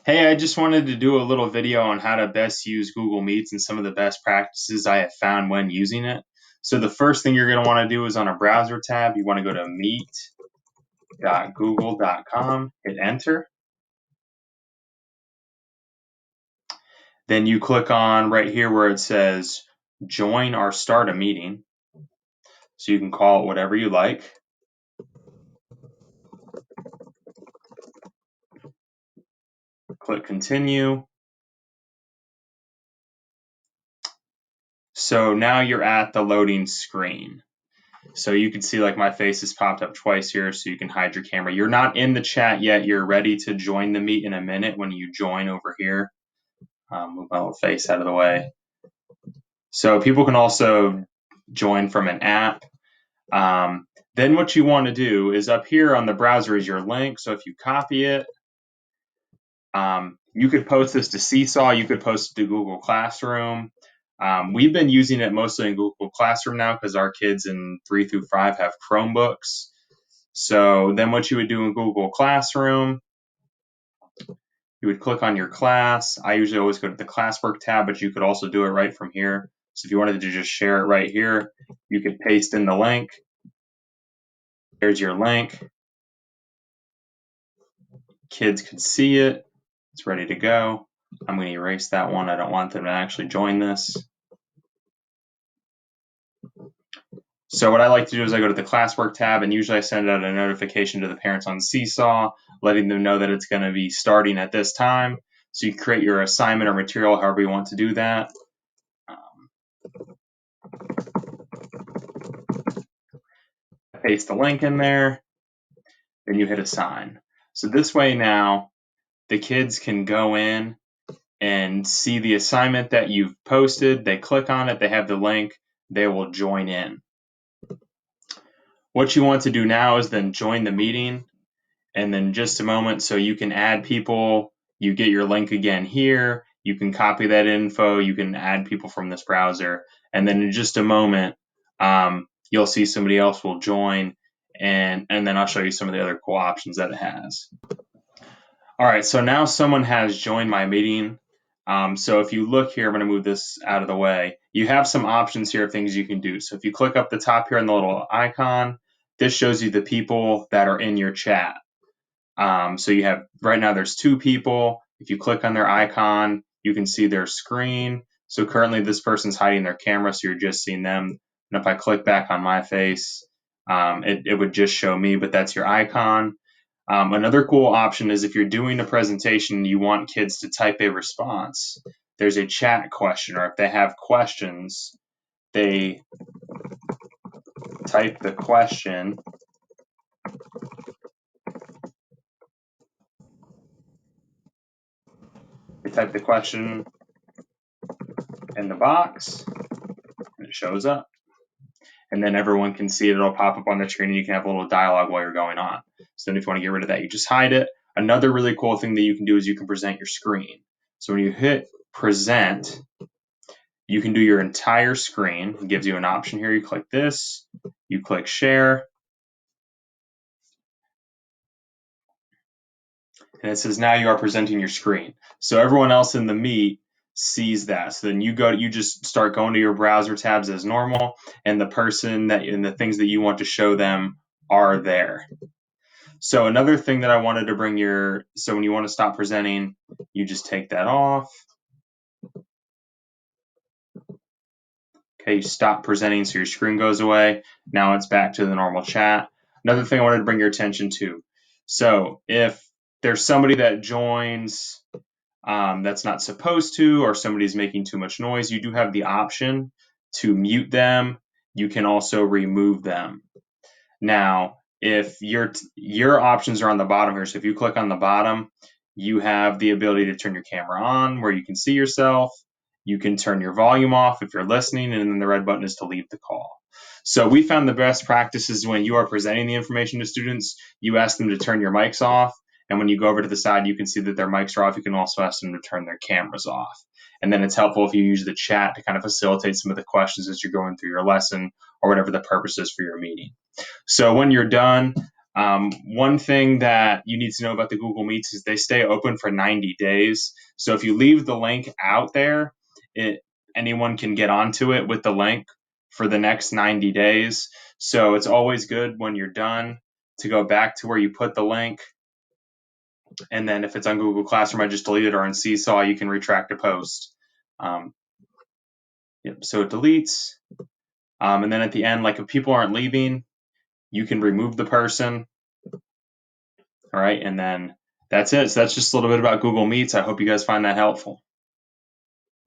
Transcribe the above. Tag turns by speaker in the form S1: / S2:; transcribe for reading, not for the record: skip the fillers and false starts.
S1: Hey, I just wanted to do a little video on how to best use Google Meets and some of the best practices I have found when using it. So the first thing you're going to want to do is on a browser tab, you want to go to meet.google.com, hit enter. Then you click on right here where it says join or start a meeting. So you can call it whatever you like. Click continue. So now you're at the loading screen. So you can see like my face has popped up twice here, so you can hide your camera. You're not in the chat yet. You're ready to join the meet in a minute when you join over here. Move my little face out of the way. So people can also join from an app. Then what you want to do is up here on the browser is your link. So if you copy it, you could post this to Seesaw. You could post it to Google Classroom. We've been using it mostly in Google Classroom now because our kids in 3 through 5 have Chromebooks. So then what you would do in Google Classroom, you would click on your class. I usually always go to the classwork tab, but you could also do it right from here. So if you wanted to just share it right here, you could paste in the link. There's your link. Kids could see it. It's ready to go. I'm going to erase that one. I don't want them to actually join this. So what I like to do is I go to the classwork tab, and usually I send out a notification to the parents on Seesaw, letting them know that it's going to be starting at this time. So you create your assignment or material however you want to do that. Paste the link in there, then you hit assign. So this way now the kids can go in and see the assignment that you've posted. They click on it, they have the link, they will join in. What you want to do now is then join the meeting, and then just a moment so you can add people. You get your link again here. You can copy that info. You can add people from this browser. And then in just a moment, you'll see somebody else will join, and then I'll show you some of the other cool options that it has. All right, so now someone has joined my meeting. So if you look here, I'm going to move this out of the way. You have some options here of things you can do. So if you click up the top here on the little icon, this shows you the people that are in your chat. So you have, right now there's 2 people. If you click on their icon, you can see their screen. So currently this person's hiding their camera, so you're just seeing them. And if I click back on my face, it would just show me, but that's your icon. Another cool option is if you're doing a presentation, you want kids to type a response. There's a chat question, or if they have questions, they type the question. They type the question in the box, and it shows up. And then everyone can see it. It'll pop up on the screen, and you can have a little dialogue while you're going on. So then if you want to get rid of that, you just hide it. Another really cool thing that you can do is you can present your screen. So when you hit present, you can do your entire screen. It gives you an option here. You click this, you click share, and it says now you are presenting your screen. So everyone else in the meet sees that. So then you just start going to your browser tabs as normal, and the person and the things that you want to show them are there. So another thing that I wanted to bring so when you want to stop presenting, you just take that off. Okay, you stop presenting, so your screen goes away. Now it's back to the normal chat. Another thing I wanted to bring your attention to. So if there's somebody that joins that's not supposed to, or somebody's making too much noise, you do have the option to mute them. You can also remove them. Now, if your options are on the bottom here, so if you click on the bottom, you have the ability to turn your camera on where you can see yourself. You can turn your volume off if you're listening, and then the red button is to leave the call. So we found the best practices when you are presenting the information to students, you ask them to turn your mics off. And when you go over to the side, you can see that their mics are off. You can also ask them to turn their cameras off. And then it's helpful if you use the chat to kind of facilitate some of the questions as you're going through your lesson or whatever the purpose is for your meeting. So when you're done, One thing that you need to know about the Google Meets is they stay open for 90 days. So if you leave the link out there, anyone can get onto it with the link for the next 90 days. So it's always good when you're done to go back to where you put the link. And then if it's on Google Classroom, I just delete it, or on Seesaw, you can retract a post. So it deletes. And then at the end, like if people aren't leaving, you can remove the person. All right. And then that's it. So that's just a little bit about Google Meets. I hope you guys find that helpful.